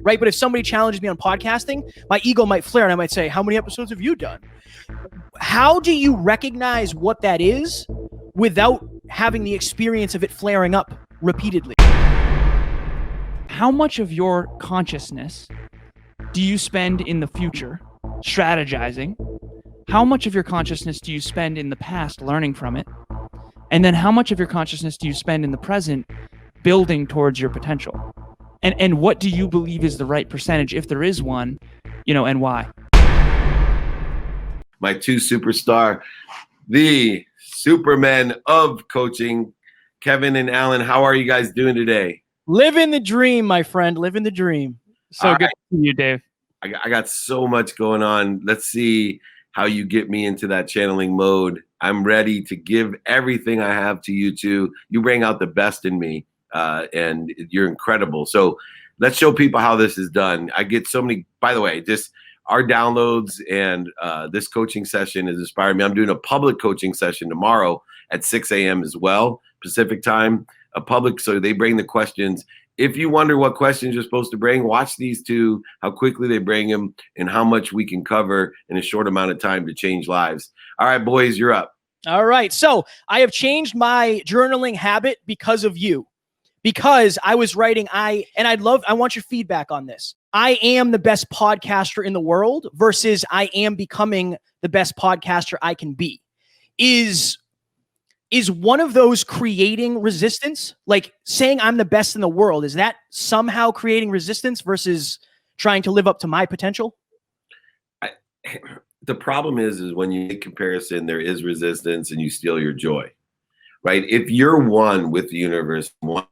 right? But if somebody challenges me on podcasting, my ego might flare and I might say, how many episodes have you done? How do you recognize what that is without having the experience of it flaring up repeatedly? How much of your consciousness do you spend in the future strategizing? How much of your consciousness do you spend in the past learning from it? And then how much of your consciousness do you spend in the present building towards your potential? And what do you believe is the right percentage, if there is one, and why? My two superstar, the supermen of coaching, Kevin and Alan. How are you guys doing today? Living the dream, my friend. Living the dream. So good to see you, Dave. I got so much going on. Let's see how you get me into that channeling mode. I'm ready to give everything I have to you two. You bring out the best in me, and you're incredible. So let's show people how this is done. I get so many, by the way, just our downloads and this coaching session has inspired me. I'm doing a public coaching session tomorrow at 6 a.m. as well, Pacific time, a public. So they bring the questions. If you wonder what questions you're supposed to bring, watch these two, how quickly they bring them and how much we can cover in a short amount of time to change lives. All right, boys, you're up. All right. So I have changed my journaling habit because of you, because I was writing, I want your feedback on this. I am the best podcaster in the world versus I am becoming the best podcaster I can be. Is one of those creating resistance? Like saying I'm the best in the world, is that somehow creating resistance versus trying to live up to my potential? The problem is when you make comparison, there is resistance and you steal your joy, right? If you're one with the universe, one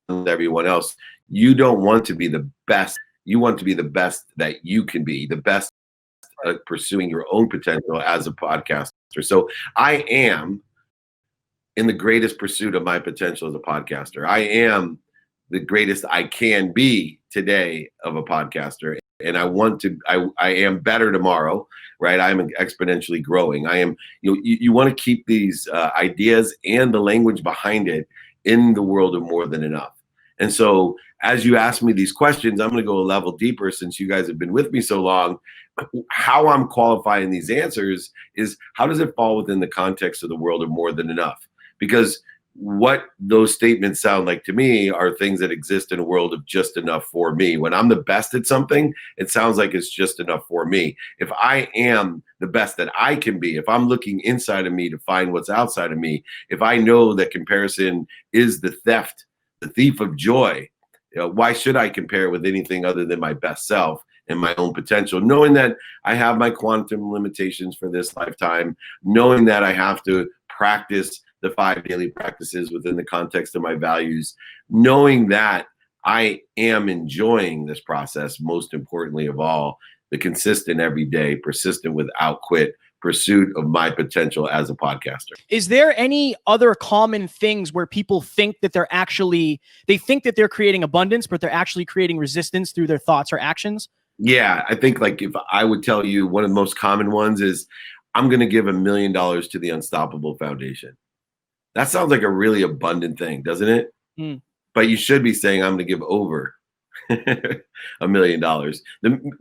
with everyone else, you don't want to be the best. You want to be the best that you can be, the best at pursuing your own potential as a podcaster. So I am in the greatest pursuit of my potential as a podcaster. I am the greatest I can be today of a podcaster. And I am better tomorrow, right? I'm exponentially growing. I am, you want to keep these ideas and the language behind it in the world of more than enough. And so as you ask me these questions, I'm going to go a level deeper since you guys have been with me so long. How I'm qualifying these answers is how does it fall within the context of the world of more than enough? Because what those statements sound like to me are things that exist in a world of just enough for me. When I'm the best at something, it sounds like it's just enough for me. If I am the best that I can be, if I'm looking inside of me to find what's outside of me, if I know that comparison is the thief of joy, why should I compare with anything other than my best self and my own potential, knowing that I have my quantum limitations for this lifetime, knowing that I have to practice the 5 daily practices within the context of my values, knowing that I am enjoying this process, most importantly of all, the consistent everyday, persistent without quit pursuit of my potential as a podcaster. Is there any other common things where people think that they think that they're creating abundance, but they're actually creating resistance through their thoughts or actions? Yeah, I think like if I would tell you one of the most common ones is I'm going to give $1 million to the Unstoppable Foundation. That sounds like a really abundant thing, doesn't it? But you should be saying I'm going to give over $1 million.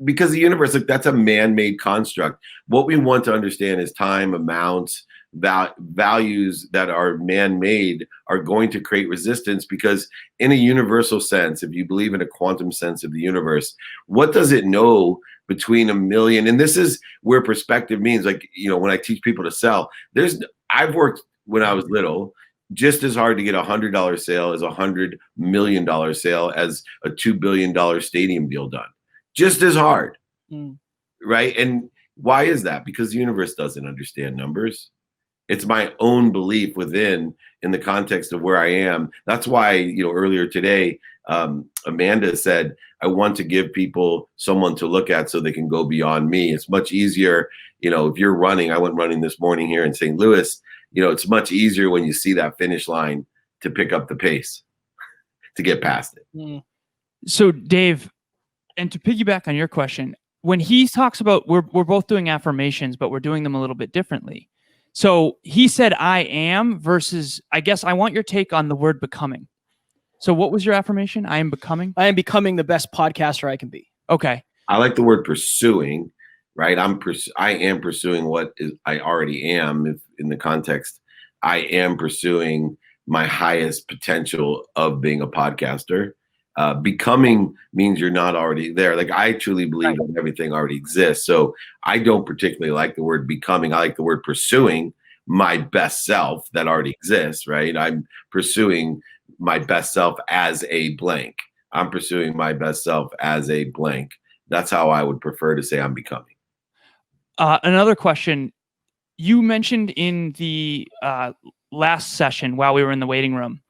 Because the universe, like that's a man-made construct. What we want to understand is time, amounts, values that are man-made are going to create resistance because in a universal sense, if you believe in a quantum sense of the universe, what does it know between 1 million? And this is where perspective means, like, when I teach people to sell, I've worked when I was little just as hard to get $100 sale as $100 million sale as a $2 billion stadium deal done. Just as hard, right? And why is that? Because the universe doesn't understand numbers. It's my own belief within in the context of where I am. That's why, earlier today, Amanda said, I want to give people someone to look at so they can go beyond me. It's much easier, if you're running, I went running this morning here in St. Louis, it's much easier when you see that finish line to pick up the pace, to get past it. So Dave, and to piggyback on your question, when he talks about we're both doing affirmations, but we're doing them a little bit differently. So he said, I am versus, I guess I want your take on the word becoming. So what was your affirmation? I am becoming. I am becoming the best podcaster I can be. Okay. I like the word pursuing, right? I am pursuing what is I already am in the context. I am pursuing my highest potential of being a podcaster. Becoming means you're not already there. Like I truly believe that everything already exists. So I don't particularly like the word becoming. I like the word pursuing my best self that already exists, right? I'm pursuing my best self as a blank. I'm pursuing my best self as a blank. That's how I would prefer to say I'm becoming. Another question. You mentioned in the last session while we were in the waiting room,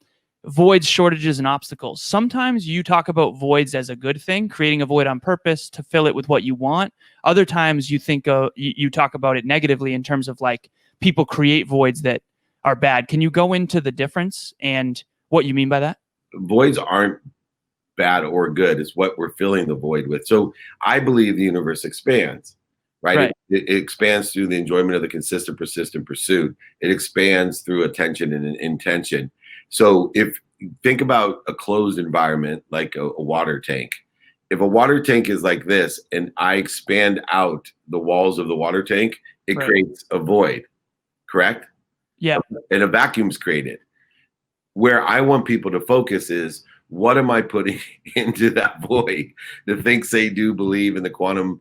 voids, shortages, and obstacles. Sometimes you talk about voids as a good thing, creating a void on purpose to fill it with what you want. Other times you think you talk about it negatively in terms of like people create voids that are bad. Can you go into the difference and what you mean by that? Voids aren't bad or good. It's what we're filling the void with. So I believe the universe expands, right? It expands through the enjoyment of the consistent, persistent pursuit. It expands through attention and intention. So if think about a closed environment like a water tank, if a water tank is like this and I expand out the walls of the water tank, it creates a void, correct? Yeah. And a vacuum's created. Where I want people to focus is, what am I putting into that void? The things they do believe in the quantum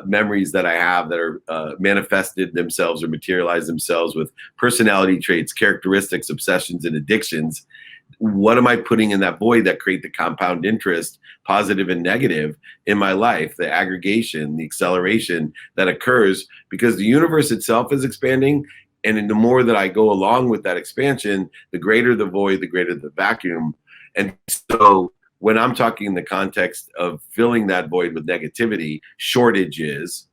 memories that I have that are manifested themselves or materialize themselves with personality traits, characteristics, obsessions, and addictions. What am I putting in that void that create the compound interest, positive and negative, in my life, the aggregation, the acceleration that occurs because the universe itself is expanding. And the more that I go along with that expansion, the greater the void, the greater the vacuum. And so when I'm talking in the context of filling that void with negativity, shortages,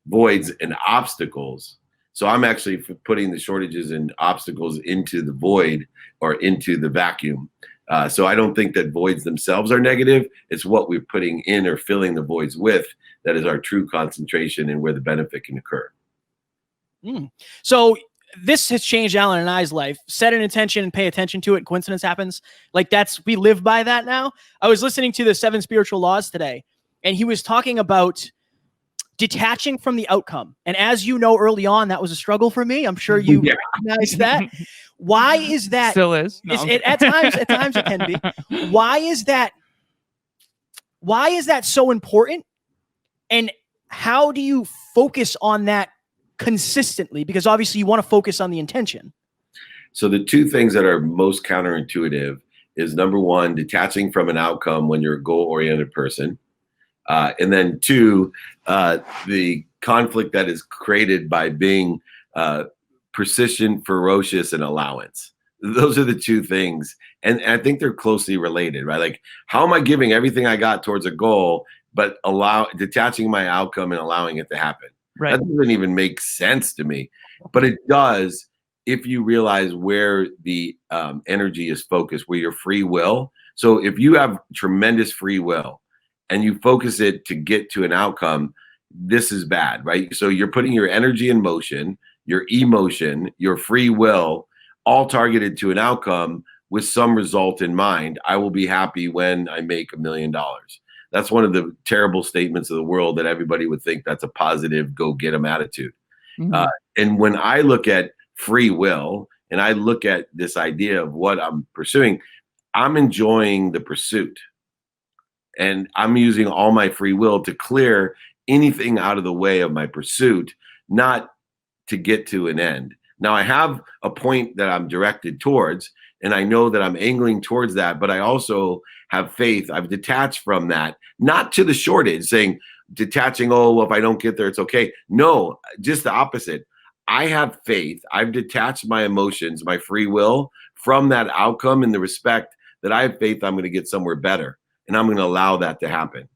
voids, and obstacles. So I'm actually putting the shortages and obstacles into the void or into the vacuum. So I don't think that voids themselves are negative. It's what we're putting in or filling the voids with that is our true concentration and where the benefit can occur. So this has changed Alan and I's life. Set an intention and pay attention to it. Coincidence happens. Like we live by that now. I was listening to the 7 Spiritual Laws today, and he was talking about detaching from the outcome. And as you know, early on, that was a struggle for me. I'm sure you recognize that. Why is that? Still is. No, at times it can be. Why is that so important? And how do you focus on that consistently? Because obviously you want to focus on the intention. So the two things that are most counterintuitive is, number one, detaching from an outcome when you're a goal-oriented person. And then two, the conflict that is created by being persistent, ferocious, and allowance. Those are the two things. And I think they're closely related, right? Like, how am I giving everything I got towards a goal, but detaching my outcome and allowing it to happen? Right. That doesn't even make sense to me. But it does if you realize where the energy is focused, where your free will. So if you have tremendous free will and you focus it to get to an outcome, this is bad, right? So you're putting your energy in motion, your emotion, your free will, all targeted to an outcome with some result in mind. I will be happy when I make $1 million. That's one of the terrible statements of the world that everybody would think that's a positive, go get 'em attitude. Mm-hmm. And when I look at free will and I look at this idea of what I'm pursuing, I'm enjoying the pursuit. And I'm using all my free will to clear anything out of the way of my pursuit, not to get to an end. Now, I have a point that I'm directed towards, and I know that I'm angling towards that, but I also have faith. I've detached from that, not to the shortage, saying detaching, oh, well, if I don't get there, it's okay. No, just the opposite. I have faith. I've detached my emotions, my free will from that outcome in the respect that I have faith I'm going to get somewhere better, and I'm going to allow that to happen.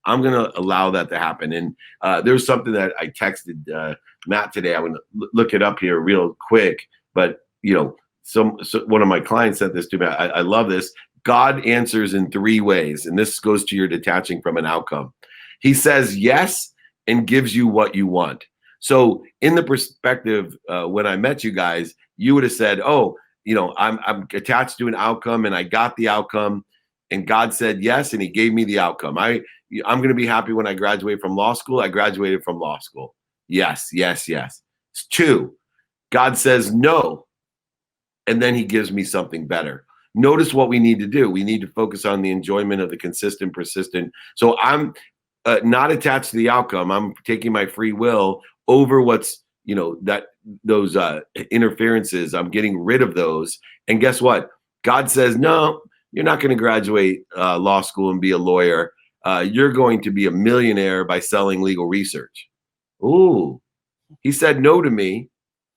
I'm going to allow that to happen. And there's something that I texted Matt today. I'm going to look it up here real quick. But, you know, so one of my clients sent this to me. I love this. God answers in 3 ways. And this goes to your detaching from an outcome. He says yes and gives you what you want. So in the perspective, when I met you guys, you would have said, oh, I'm attached to an outcome, and I got the outcome, and God said yes, and he gave me the outcome. I'm going to be happy when I graduate from law school. I graduated from law school. Yes, yes, yes. It's 2. God says no, and then he gives me something better. Notice what we need to do. We need to focus on the enjoyment of the consistent, persistent. So I'm not attached to the outcome. I'm taking my free will over what's, those interferences. I'm getting rid of those. And guess what? God says, no, you're not going to graduate law school and be a lawyer. You're going to be a millionaire by selling legal research. Ooh, he said no to me,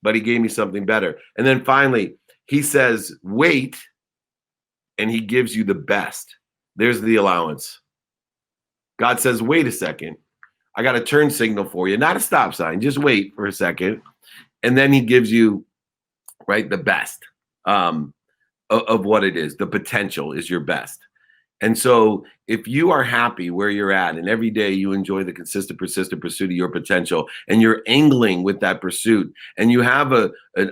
but he gave me something better. And then finally, he says, wait, and he gives you the best. There's the allowance. God says, wait a second. I got a turn signal for you, not a stop sign. Just wait for a second. And then he gives you, right, the best of what it is. The potential is your best. And so if you are happy where you're at, and every day you enjoy the consistent, persistent pursuit of your potential, and you're angling with that pursuit, and you have an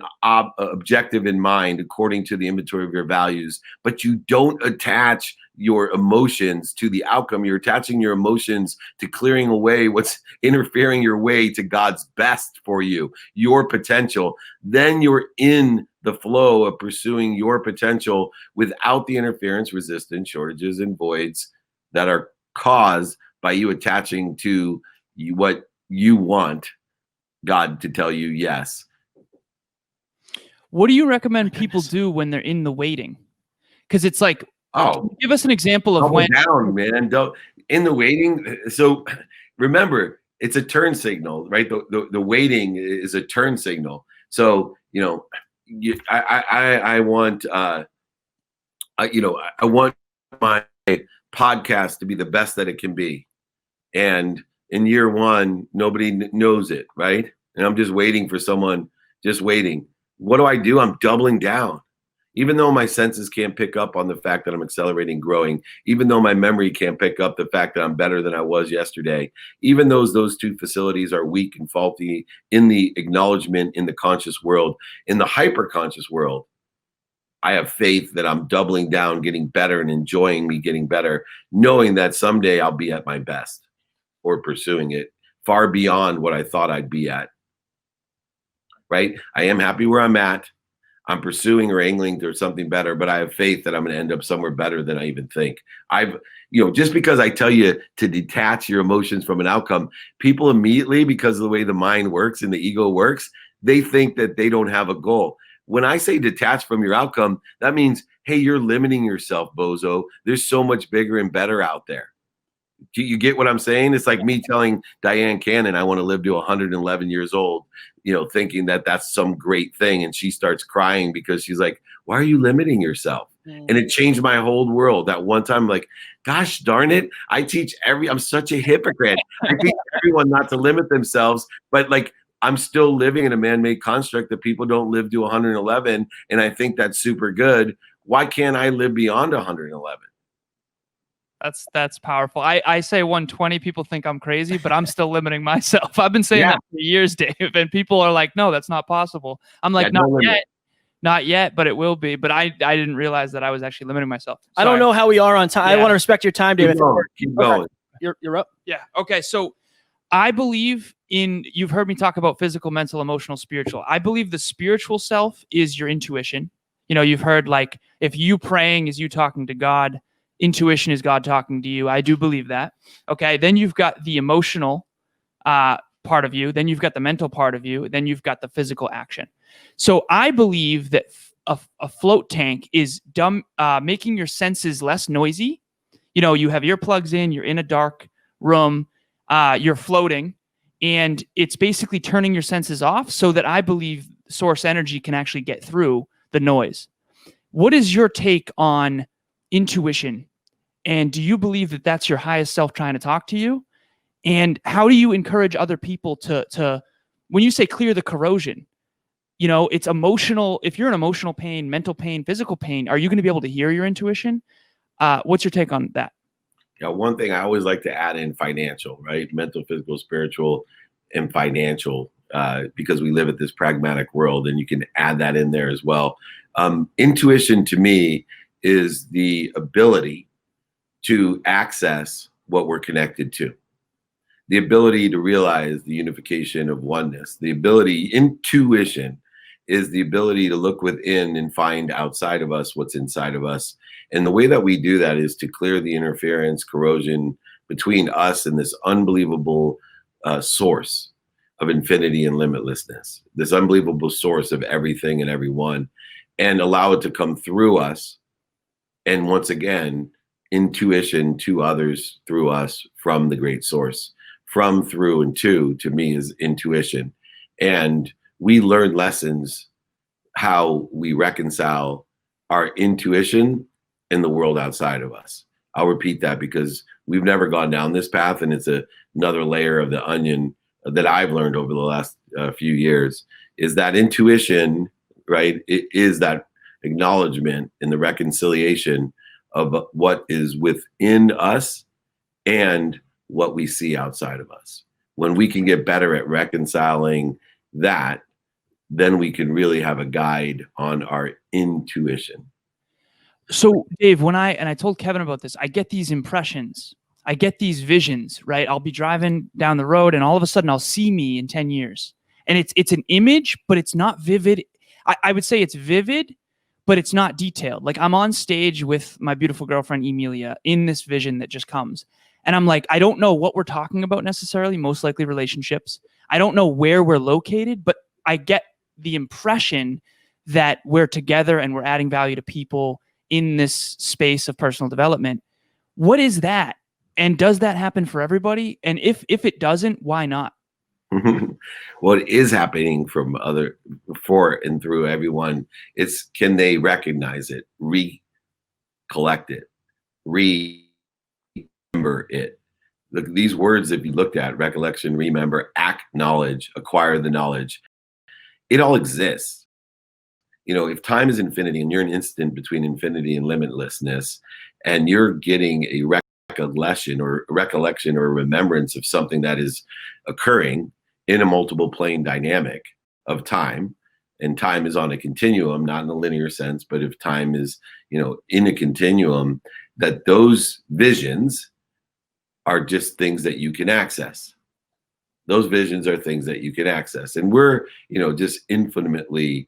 objective in mind according to the inventory of your values, but you don't attach your emotions to the outcome, you're attaching your emotions to clearing away what's interfering your way to God's best for you, your potential, then you're in the flow of pursuing your potential without the interference, resistance, shortages, and voids that are caused by you attaching to what you want God to tell you yes. What do you recommend people do when they're in the waiting? Because it's like, give us an example of when. Down, man. In the waiting. So remember, it's a turn signal, right? The waiting is a turn signal. So, I want, I want my podcast to be the best that it can be. And in year 1, nobody knows it, right? And I'm just waiting for someone, just waiting. What do? I'm doubling down. Even though my senses can't pick up on the fact that I'm accelerating, growing, even though my memory can't pick up the fact that I'm better than I was yesterday, even though those 2 facilities are weak and faulty in the acknowledgement in the conscious world, in the hyper-conscious world, I have faith that I'm doubling down, getting better, and enjoying me getting better, knowing that someday I'll be at my best or pursuing it far beyond what I thought I'd be at, right? I am happy where I'm at. I'm pursuing or angling towards something better, but I have faith that I'm going to end up somewhere better than I even think. Just because I tell you to detach your emotions from an outcome, people immediately, because of the way the mind works and the ego works, they think that they don't have a goal. When I say detach from your outcome, that means, hey, you're limiting yourself, bozo. There's so much bigger and better out there. Do you get what I'm saying? It's like me telling Diane Cannon I want to live to 111 years old, thinking that that's some great thing. And she starts crying because she's like, why are you limiting yourself? And it changed my whole world. That one time, like, gosh darn it, I'm such a hypocrite. I teach everyone not to limit themselves, but like, I'm still living in a man-made construct that people don't live to 111. And I think that's super good. Why can't I live beyond 111? That's powerful. I say 120. People think I'm crazy, but I'm still limiting myself. I've been saying that for years, Dave, and people are like, "No, that's not possible." I'm like, "Not yet, but it will be." But I didn't realize that I was actually limiting myself. Sorry. I don't know how we are on time. Yeah. I want to respect your time, Dave. Keep going. You're up. Yeah. Okay. So I believe you've heard me talk about physical, mental, emotional, spiritual. I believe the spiritual self is your intuition. You've heard, like, if you praying is you talking to God. Intuition is God talking to you. I do believe that. Okay. Then you've got the emotional part of you. Then you've got the mental part of you. Then you've got the physical action. So I believe that a float tank is making your senses less noisy. You have earplugs in, you're in a dark room, you're floating, and it's basically turning your senses off so that I believe source energy can actually get through the noise. What is your take on intuition? And do you believe that that's your highest self trying to talk to you? And how do you encourage other people to when you say clear the corrosion, it's emotional. If you're in emotional pain, mental pain, physical pain, are you going to be able to hear your intuition? What's your take on that? Yeah, one thing I always like to add in financial, right? Mental, physical, spiritual, and financial. because we live at this pragmatic world, and you can add that in there as well. Intuition to me is the ability to access what we're connected to, the ability to realize the unification of oneness, intuition is the ability to look within and find outside of us what's inside of us. And the way that we do that is to clear the interference, corrosion between us and this unbelievable source of infinity and limitlessness, this unbelievable source of everything and everyone, and allow it to come through us. And once again, intuition to others through us from the great source. From, through, and to me is intuition. And we learn lessons how we reconcile our intuition in the world outside of us. I'll repeat that because we've never gone down this path, and it's another layer of the onion that I've learned over the last few years, is that intuition, right? It is that acknowledgement and the reconciliation of what is within us and what we see outside of us. When we can get better at reconciling that, then we can really have a guide on our intuition. So Dave, I told Kevin about this, I get these impressions, I get these visions, right? I'll be driving down the road and all of a sudden I'll see me in 10 years. And it's an image, but it's not vivid. I would say it's vivid, but it's not detailed. Like I'm on stage with my beautiful girlfriend, Emilia, in this vision that just comes. And I'm like, I don't know what we're talking about necessarily, most likely relationships. I don't know where we're located, but I get the impression that we're together and we're adding value to people in this space of personal development. What is that? And does that happen for everybody? And if it doesn't, why not? What is happening for and through everyone, it's can they recognize it, recollect it, remember it. Look, these words, if you looked at recollection, remember, acknowledge, acquire the knowledge, it all exists. If time is infinity and you're an instant between infinity and limitlessness, and you're getting a recollection or remembrance of something that is occurring in a multiple plane dynamic of time, and time is on a continuum, not in a linear sense, but if time is, in a continuum, that those visions are just things that you can access. Those visions are things that you can access. And we're, just infinitely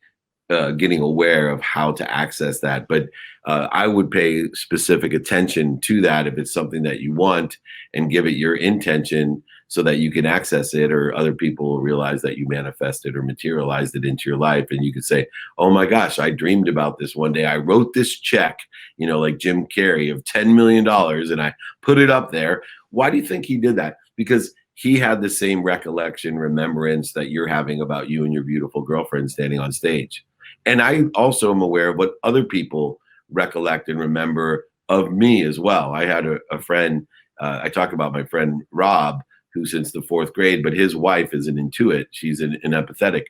getting aware of how to access that. But I would pay specific attention to that if it's something that you want, and give it your intention so that you can access it, or other people will realize that you manifested or materialized it into your life. And you could say, oh my gosh, I dreamed about this one day. I wrote this check, like Jim Carrey, of $10 million, and I put it up there. Why do you think he did that? Because he had the same recollection, remembrance that you're having about you and your beautiful girlfriend standing on stage. And I also am aware of what other people recollect and remember of me as well. I had a friend, I talk about my friend Rob, who since the 4th grade, but his wife is an intuit. She's an empathetic.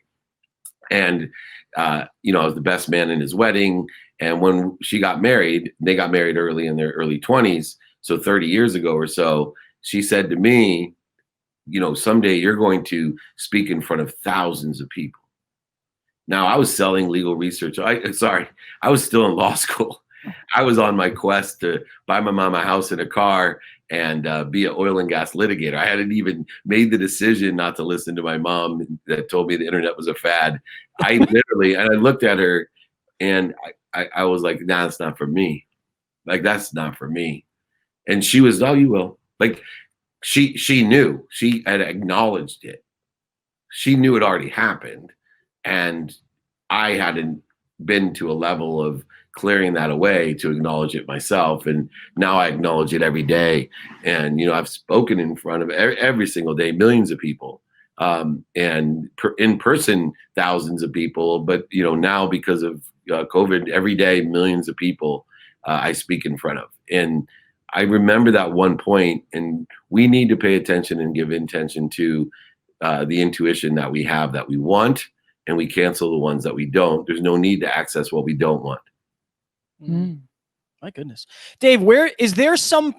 And, I was the best man in his wedding. And when she got married, they got married early in their early 20s. So 30 years ago or so, she said to me, someday you're going to speak in front of thousands of people. Now, I was selling legal research. I was still in law school. I was on my quest to buy my mom a house and a car and be an oil and gas litigator. I hadn't even made the decision not to listen to my mom that told me the internet was a fad. I looked at her and I was like, nah, that's not for me. Like, that's not for me. And she was, oh, you will. Like, she knew. She had acknowledged it. She knew it already happened. And I hadn't been to a level of clearing that away to acknowledge it myself. And now I acknowledge it every day. And, I've spoken in front of every single day, millions of people, and in person, thousands of people. But, now because of COVID, every day, millions of people I speak in front of. And I remember that one point, and we need to pay attention and give intention to the intuition that we have, that we want, and we cancel the ones that we don't. There's no need to access what we don't want. My goodness. Dave, is there some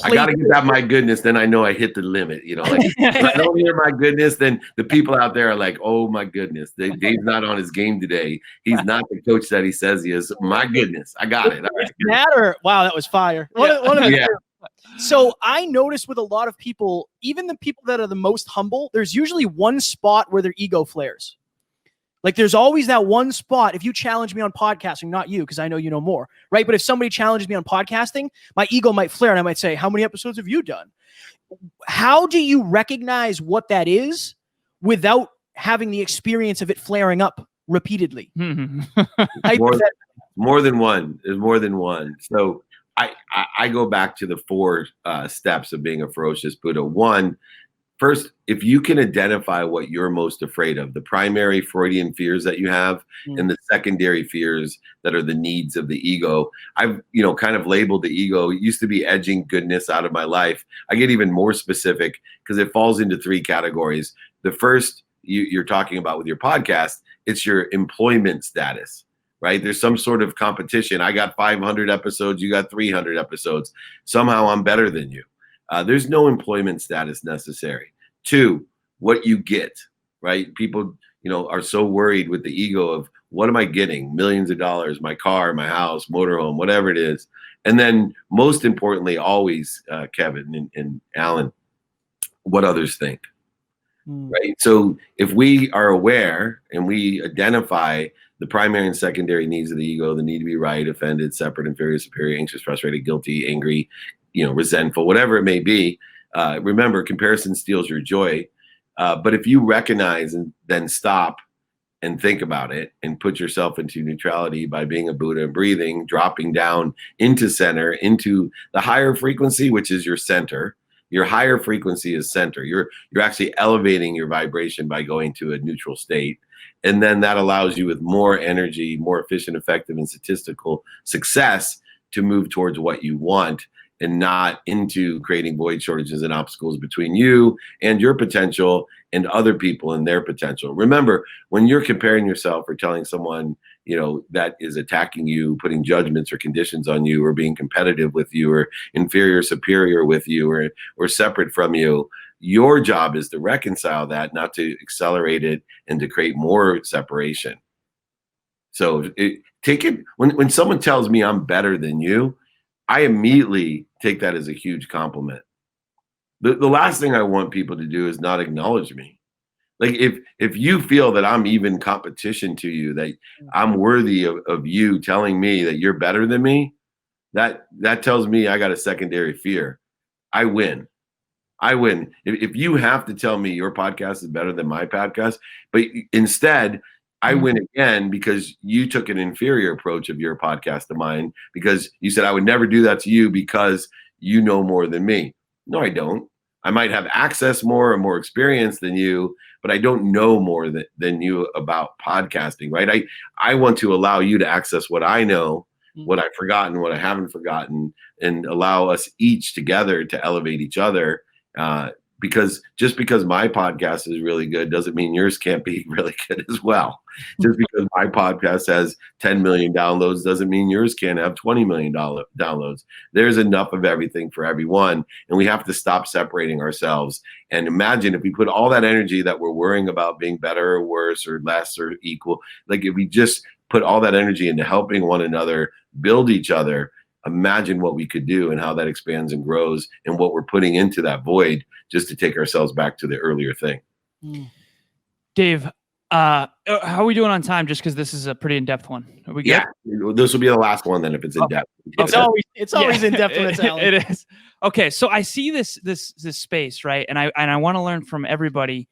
I got to get that my goodness. Then I know I hit the limit. You know, like if I don't hear my goodness, then the people out there are like, oh my goodness, Dave's not on his game today. He's not the coach that he says he is. My goodness, I got it. All right. Matter. Wow, that was fire. One of the So I noticed with a lot of people, even the people that are the most humble, there's usually one spot where their ego flares. Like there's always that one spot. If you challenge me on podcasting, not you, because I know you know more, right? But if somebody challenges me on podcasting, my ego might flare and I might say, how many episodes have you done? How do you recognize what that is without having the experience of it flaring up repeatedly? More than one. There's more than one. So I go back to the 4 steps of being a ferocious Buddha. One, first, if you can identify what you're most afraid of, the primary Freudian fears that you have and the secondary fears that are the needs of the ego. I've, kind of labeled the ego. It used to be edging goodness out of my life. I get even more specific because it falls into 3 categories. The first you're talking about with your podcast, it's your employment status, right? There's some sort of competition. I got 500 episodes. You got 300 episodes. Somehow I'm better than you. There's no employment status necessary. 2, what you get, right? People, are so worried with the ego of what am I getting? Millions of dollars, my car, my house, motorhome, whatever it is. And then most importantly, always, Kevin and Alan, what others think, right? So if we are aware and we identify the primary and secondary needs of the ego, the need to be right, offended, separate, inferior, superior, anxious, frustrated, guilty, angry, resentful, whatever it may be. Remember, comparison steals your joy. But if you recognize and then stop and think about it and put yourself into neutrality by being a Buddha and breathing, dropping down into center, into the higher frequency, which is your center. Your higher frequency is center. You're actually elevating your vibration by going to a neutral state. And then that allows you with more energy, more efficient, effective, and statistical success to move towards what you want and not into creating void shortages and obstacles between you and your potential and other people and their potential. Remember, when you're comparing yourself or telling someone, that is attacking you, putting judgments or conditions on you, or being competitive with you, or inferior, superior with you, or separate from you, your job is to reconcile that, not to accelerate it and to create more separation. So take it when someone tells me I'm better than you, I immediately take that as a huge compliment. The last thing I want people to do is not acknowledge me. Like if you feel that I'm even competition to you, that I'm worthy of you telling me that you're better than me, that tells me I got a secondary fear. I win. If you have to tell me your podcast is better than my podcast, but instead I win again because you took an inferior approach of your podcast to mine, because you said I would never do that to you because you know more than me. No, I don't. I might have access more or more experience than you, but I don't know more than you about podcasting, right? I want to allow you to access what I know, what I've forgotten, what I haven't forgotten, and allow us each together to elevate each other. Because just because my podcast is really good doesn't mean yours can't be really good as well. Just because my podcast has 10 million downloads doesn't mean yours can't have 20 million downloads. There's enough of everything for everyone, and we have to stop separating ourselves. And imagine if we put all that energy that we're worrying about being better or worse or less or equal, like if we just put all that energy into helping one another build each other, imagine what we could do and how that expands and grows and what we're putting into that void just to take ourselves back to the earlier thing. Dave, how are we doing on time? Just because this is a pretty in-depth one. Are we good? Yeah, this will be the last one then if it's in depth. It's always in depth when it's Alan. It is. Okay, so I see this space, right? And I want to learn from everybody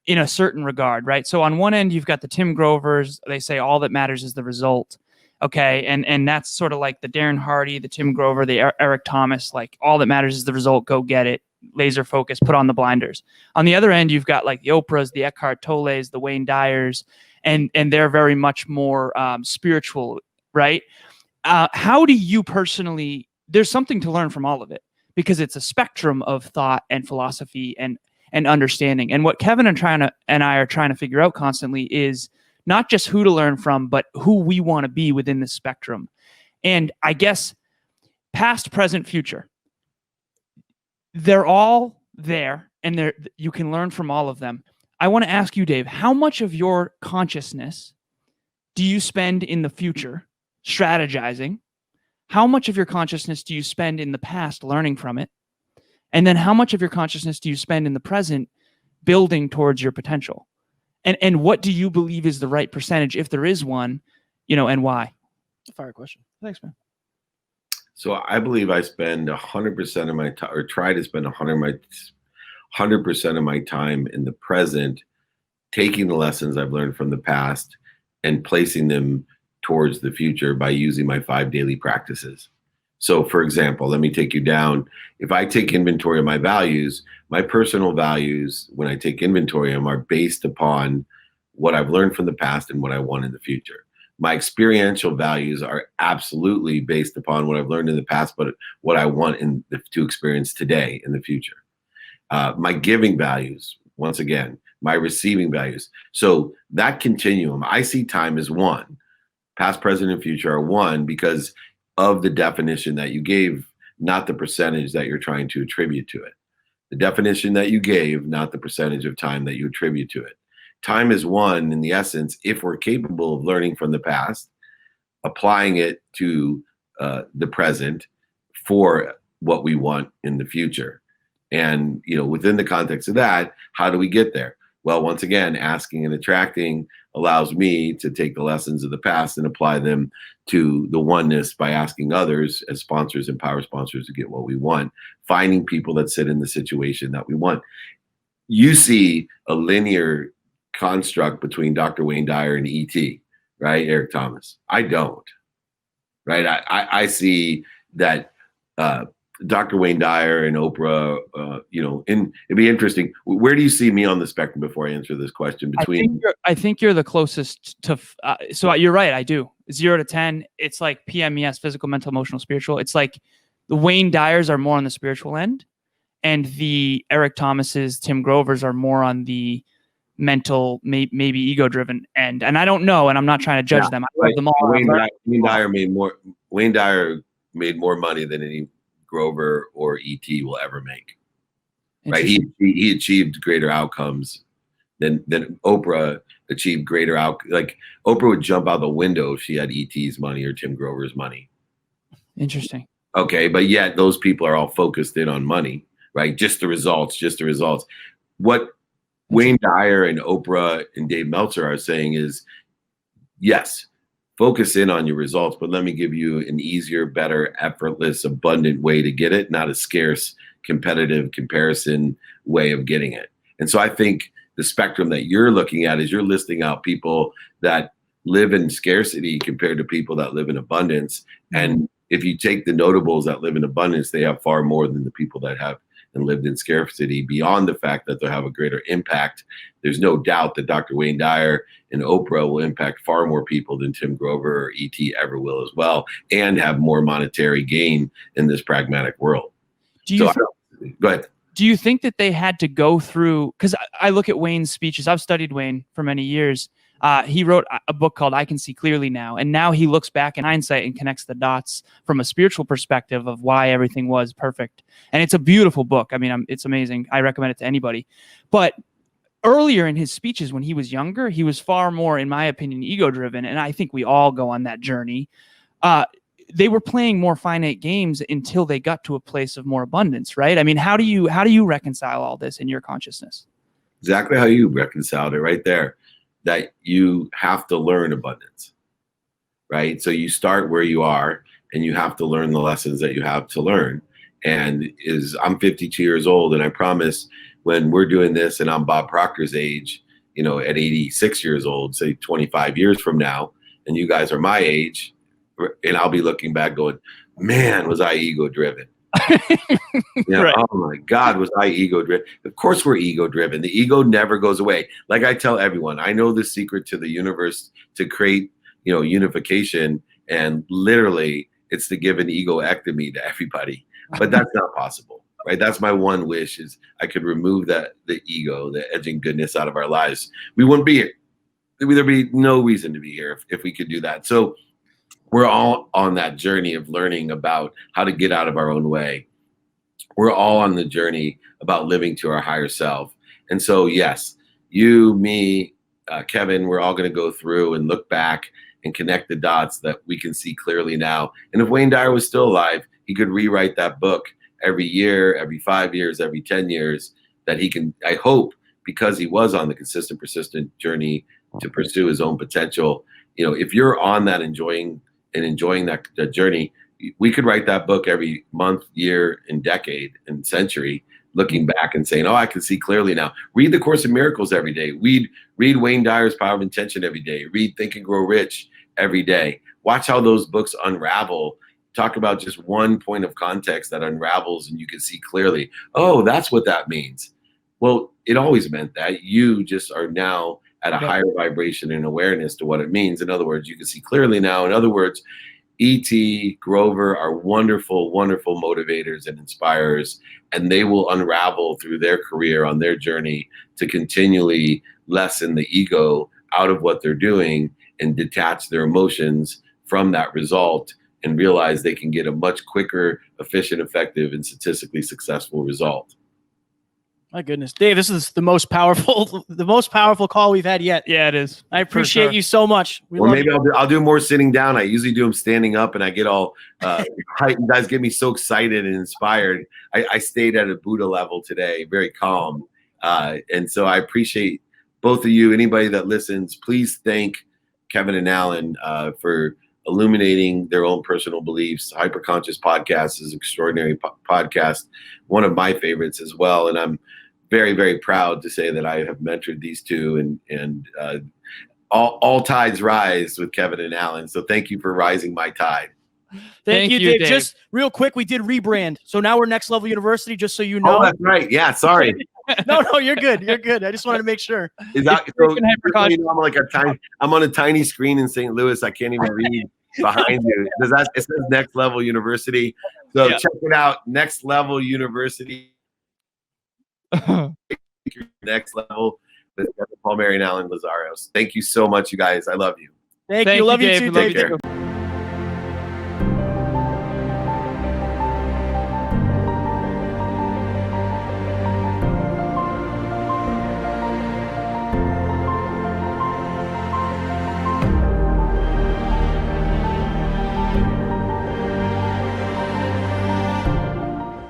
in a certain regard, right? So on one end, you've got the Tim Grovers. They say all that matters is the result. Okay, and that's sort of like the Darren Hardy, the Tim Grover, the Eric Thomas, like all that matters is the result, go get it, laser focus, put on the blinders. On the other end, you've got like the Oprahs, the Eckhart Tolles, the Wayne Dyers, and they're very much more spiritual, right? How do you personally, there's something to learn from all of it because it's a spectrum of thought and philosophy and understanding. And what Kevin and I are trying to figure out constantly is not just who to learn from, but who we want to be within the spectrum. And I guess past, present, future. they're all there, and you can learn from all of them. I want to ask you, Dave, how much of your consciousness do you spend in the future strategizing? How much of your consciousness do you spend in the past learning from it? And then how much of your consciousness do you spend in the present building towards your potential? And what do you believe is the right percentage, if there is one, and why? Fire question. Thanks, man. So I believe I spend 100% of my time, or try to spend 100% of my time in the present, taking the lessons I've learned from the past and placing them towards the future by using my 5 daily practices. So for example, let me take you down. If I take inventory of my values, my personal values, when I take inventory of them, are based upon what I've learned from the past and what I want in the future. My experiential values are absolutely based upon what I've learned in the past, but what I want to experience today in the future. My giving values, once again, my receiving values. So that continuum, I see time as one. Past, present, and future are one because of the definition that you gave, not the percentage that you're trying to attribute to it. The definition that you gave, not the percentage of time that you attribute to it. Time is one in the essence if we're capable of learning from the past, applying it to the present for what we want in the future. And within the context of that, how do we get there? Well, once again, asking and attracting allows me to take the lessons of the past and apply them to the oneness by asking others as sponsors and power sponsors to get what we want, finding people that sit in the situation that we want. You see a linear construct between Dr. Wayne Dyer and E.T., right? Eric Thomas. I don't, right? I see that Dr. Wayne Dyer and Oprah, and it'd be interesting. Where do you see me on the spectrum before I answer this question? I think you're the closest to. So you're right. I do 0 to 10. It's like PMES, physical, mental, emotional, spiritual. It's like the Wayne Dyers are more on the spiritual end, and the Eric Thomases, Tim Grovers are more on the mental, maybe ego-driven end. And I don't know, and I'm not trying to judge them. I love them all. Wayne Dyer made more money than any Grover or E.T. will ever make. Right? He achieved greater outcomes than Oprah achieved greater outcomes. Like Oprah would jump out the window if she had E.T.'s money or Tim Grover's money. Interesting. Okay, but yet those people are all focused in on money, right? Just the results. What Wayne Dyer and Oprah and Dave Meltzer are saying is, yes, focus in on your results, but let me give you an easier, better, effortless, abundant way to get it, not a scarce, competitive comparison way of getting it. And so I think the spectrum that you're looking at is you're listing out people that live in scarcity compared to people that live in abundance. And if you take the notables that live in abundance, they have far more than the people that have and lived in scarcity, beyond the fact that they'll have a greater impact. There's no doubt that Dr. Wayne Dyer and Oprah will impact far more people than Tim Grover or E.T. ever will as well, and have more monetary gain in this pragmatic world. Go ahead. Do you think that they had to go through, because I look at Wayne's speeches, I've studied Wayne for many years. He wrote a book called I Can See Clearly Now. And now he looks back in hindsight and connects the dots from a spiritual perspective of why everything was perfect. And it's a beautiful book. I mean, it's amazing. I recommend it to anybody. But earlier in his speeches, when he was younger, he was far more, in my opinion, ego-driven. And I think we all go on that journey. They were playing more finite games until they got to a place of more abundance, right? I mean, how do you reconcile all this in your consciousness? Exactly how you reconciled it right there. That you have to learn abundance, right? So you start where you are and you have to learn the lessons that you have to learn. And I'm 52 years old, and I promise when we're doing this and I'm Bob Proctor's age, at 86 years old, say 25 years from now, and you guys are my age, and I'll be looking back going, man, was I ego driven? Right. Oh my God, was I ego driven? Of course we're ego driven. The ego never goes away. Like I tell everyone, I know the secret to the universe to create, unification, and literally it's to give an egoectomy to everybody. But that's not possible, right? That's my one wish, is I could remove the ego, the edging goodness out of our lives. We wouldn't be here. There'd be no reason to be here if we could do that. So we're all on that journey of learning about how to get out of our own way. we're all on the journey about living to our higher self. And so, yes, you, me, Kevin, we're all going to go through and look back and connect the dots that we can see clearly now. And if Wayne Dyer was still alive, he could rewrite that book every year, every 5 years, every 10 years, that he can, I hope, because he was on the consistent, persistent journey to pursue his own potential. You know, if you're on that enjoying that journey, we could write that book every month, year, and decade and century, looking back and saying, oh, I can see clearly now. Read the Course in Miracles every day. Read Wayne Dyer's Power of Intention every day. Read Think and Grow Rich every day. Watch how those books unravel. Talk about just one point of context that unravels and you can see clearly, oh, that's what that means. Well, it always meant that. You just are now at a higher vibration and awareness to what it means. In other words, you can see clearly now. In other words, E.T., Grover are wonderful, wonderful motivators and inspirers, and they will unravel through their career on their journey to continually lessen the ego out of what they're doing and detach their emotions from that result and realize they can get a much quicker, efficient, effective, and statistically successful result. My goodness, Dave, this is the most powerful call we've had yet. Yeah, it is. I appreciate you so much. Well, maybe I'll do more sitting down. I usually do them standing up, and I get all hyped. You guys get me so excited and inspired. I stayed at a Buddha level today, very calm, and so I appreciate both of you. Anybody that listens, please thank Kevin and Alan for illuminating their own personal beliefs. Hyperconscious Podcast is an extraordinary podcast, one of my favorites as well, and I'm very, very proud to say that I have mentored these two, and all tides rise with Kevin and Alan. So thank you for rising my tide. Thank you, Dave. Just real quick, we did rebrand. So now we're Next Level University, just so you know. Oh, that's right. Yeah, sorry. No, you're good. You're good. I just wanted to make sure. Is that so? I'm on a tiny screen in St. Louis. I can't even read behind you. It says Next Level University. So check it out. Next Level University. Next Level with Paul, Mary, and Alan Lazaros. Thank you so much, you guys. I love you. Thank you. Love you too, Dave. Dave. Love you too.